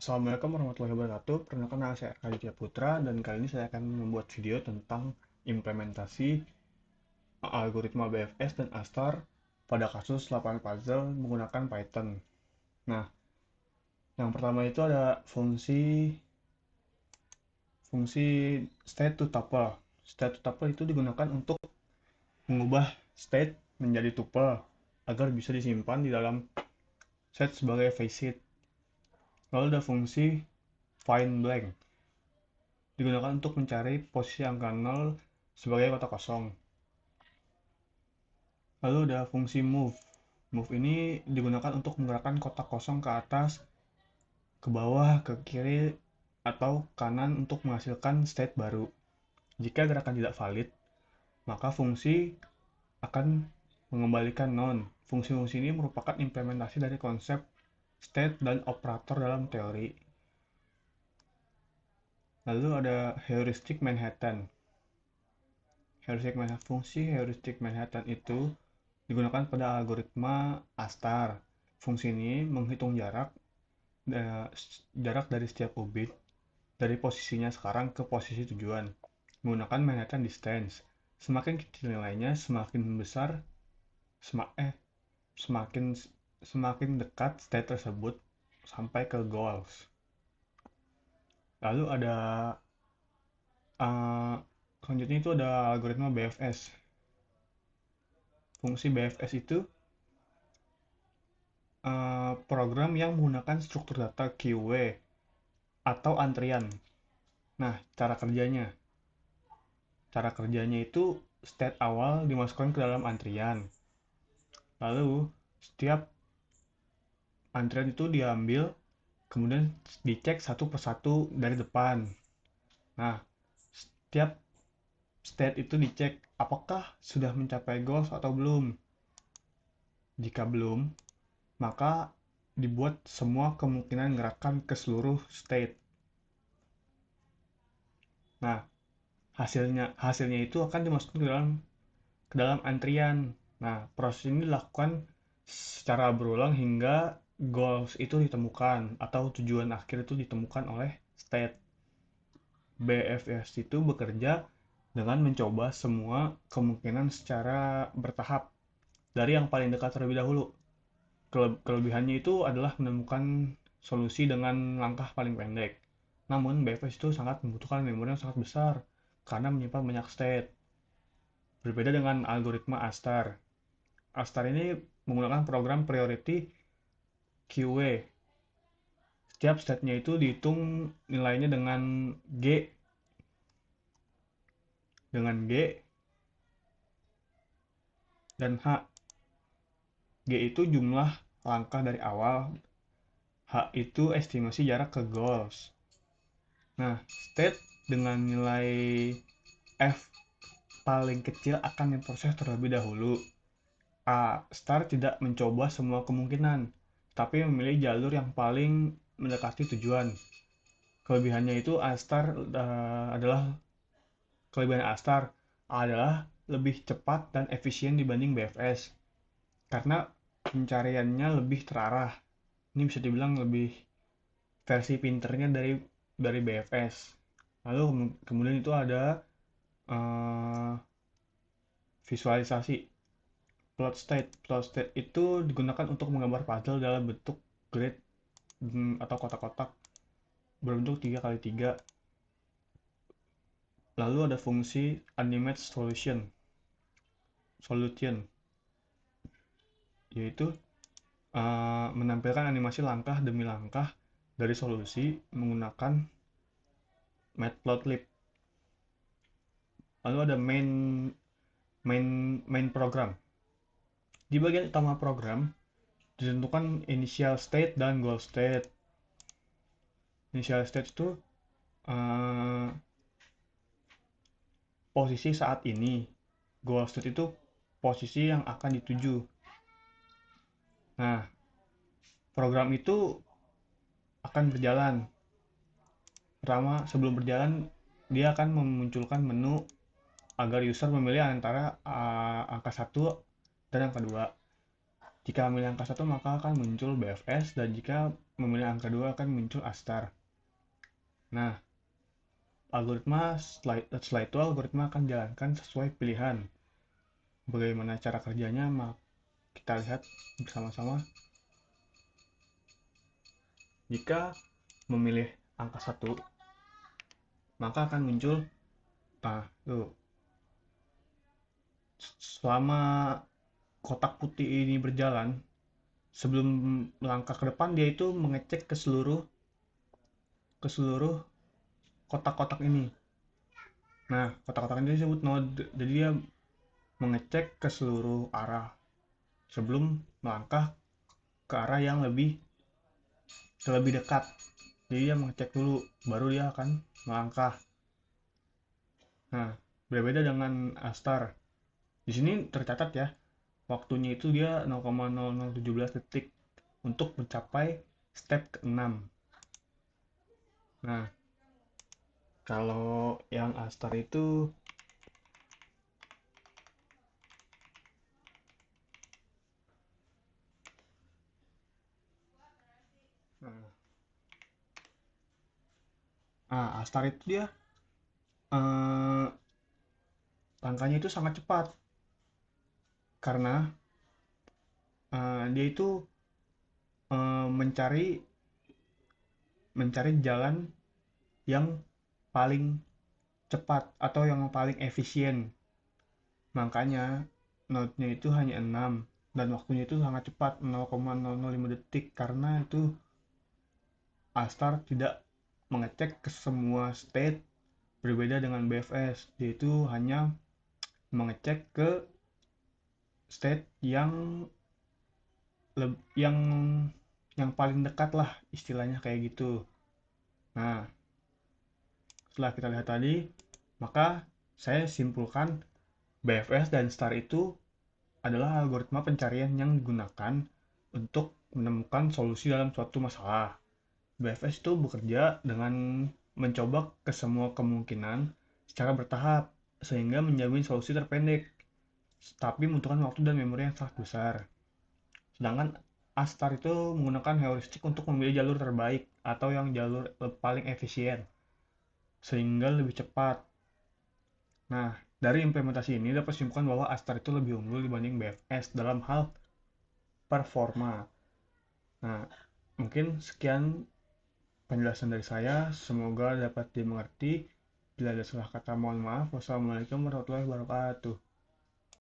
Assalamualaikum warahmatullahi wabarakatuh. Perkenalkan nama saya Raditya Putra dan kali ini saya akan membuat video tentang implementasi algoritma BFS dan ASTAR pada kasus lapangan puzzle menggunakan Python. Nah, yang pertama itu ada fungsi state to tuple. State to tuple itu digunakan untuk mengubah state menjadi tuple agar bisa disimpan di dalam set sebagai facet. Lalu ada fungsi find blank digunakan untuk mencari posisi angka 0 sebagai kotak kosong. Lalu ada fungsi move. Move ini digunakan untuk menggerakkan kotak kosong ke atas, ke bawah, ke kiri, atau kanan untuk menghasilkan state baru. Jika gerakan tidak valid, maka fungsi akan mengembalikan none. Fungsi-fungsi ini merupakan implementasi dari konsep state dan operator dalam teori. Lalu ada heuristic Manhattan. Fungsi heuristic Manhattan itu digunakan pada algoritma ASTAR. Fungsi ini menghitung jarak dari setiap qubit dari posisinya sekarang ke posisi tujuan menggunakan Manhattan Distance. Semakin kecil nilainya, semakin besar semakin semakin dekat state tersebut sampai ke goals. Lalu ada selanjutnya itu ada algoritma BFS. Fungsi BFS itu program yang menggunakan struktur data QW atau antrian. Nah, cara kerjanya itu state awal dimasukkan ke dalam antrian. Lalu, setiap antrian itu diambil, kemudian dicek satu persatu dari depan. Nah, setiap state itu dicek apakah sudah mencapai goals atau belum. Jika belum, maka dibuat semua kemungkinan gerakan ke seluruh state. Nah, hasilnya itu akan dimasukkan ke dalam antrian. Nah, proses ini dilakukan secara berulang hingga goals itu ditemukan atau tujuan akhir itu ditemukan oleh state. BFS itu bekerja dengan mencoba semua kemungkinan secara bertahap dari yang paling dekat terlebih dahulu. Kelebihannya itu adalah menemukan solusi dengan langkah paling pendek. Namun, BFS itu sangat membutuhkan memori yang sangat besar karena menyimpan banyak state. Berbeda dengan algoritma ASTAR. ASTAR ini menggunakan program priority QW. Setiap state-nya itu dihitung nilainya dengan G dan H. G itu jumlah langkah dari awal, H itu estimasi jarak ke goals. Nah, state dengan nilai F paling kecil akan diproses terlebih dahulu. A. Star tidak mencoba semua kemungkinan, tapi memilih jalur yang paling mendekati tujuan. Kelebihannya itu kelebihan Astar adalah lebih cepat dan efisien dibanding BFS karena pencariannya lebih terarah. Ini bisa dibilang lebih versi pinternya dari BFS. Lalu kemudian itu ada uh, visualisasi. Plot state itu digunakan untuk menggambar puzzle dalam bentuk grid atau kotak-kotak berbentuk 3x3. Lalu ada fungsi animate solution yaitu menampilkan animasi langkah demi langkah dari solusi menggunakan matplotlib. Lalu ada main program. Di bagian utama program ditentukan initial state dan goal state. Initial state itu posisi saat ini. Goal state itu posisi yang akan dituju. Nah, program itu akan berjalan. Pertama, sebelum berjalan, dia akan memunculkan menu agar user memilih antara angka 1 dan angka 2. Jika memilih angka 1 maka akan muncul BFS, dan jika memilih angka 2 akan muncul Astar. Nah, setelah itu algoritma akan dijalankan sesuai pilihan. Bagaimana cara kerjanya? Kita lihat bersama-sama. Jika memilih angka 1, maka akan muncul, nah, tuh, selama kotak putih ini berjalan, sebelum melangkah ke depan dia itu mengecek ke seluruh kotak-kotak ini. Nah, kotak-kotak ini disebut node. Jadi dia mengecek ke seluruh arah sebelum melangkah ke arah yang lebih dekat. Jadi dia mengecek dulu, baru dia akan melangkah. Nah, berbeda dengan Astar. Di sini tercatat ya, waktunya itu dia 0,0017 detik untuk mencapai step ke-6. Nah, kalau yang Astar itu, Astar itu dia eh, langkahnya itu sangat cepat karena dia itu mencari mencari jalan yang paling cepat atau yang paling efisien. Makanya node-nya itu hanya 6 dan waktunya itu sangat cepat, 0,005 detik, karena itu Astar tidak mengecek ke semua state. Berbeda dengan BFS, yaitu hanya mengecek ke state yang yang paling dekat lah, istilahnya kayak gitu. Nah, setelah kita lihat tadi, maka saya simpulkan BFS dan STAR itu adalah algoritma pencarian yang digunakan untuk menemukan solusi dalam suatu masalah. BFS itu bekerja dengan mencoba ke semua kemungkinan secara bertahap sehingga menjamin solusi terpendek, tapi membutuhkan waktu dan memori yang sangat besar. Sedangkan Astar itu menggunakan heuristik untuk memilih jalur terbaik atau yang jalur paling efisien sehingga lebih cepat. Nah, dari implementasi ini dapat simpulkan bahwa Astar itu lebih unggul dibanding BFS dalam hal performa. Nah, mungkin sekian penjelasan dari saya. Semoga dapat dimengerti. Bila ada salah kata mohon maaf. Wassalamualaikum warahmatullahi wabarakatuh.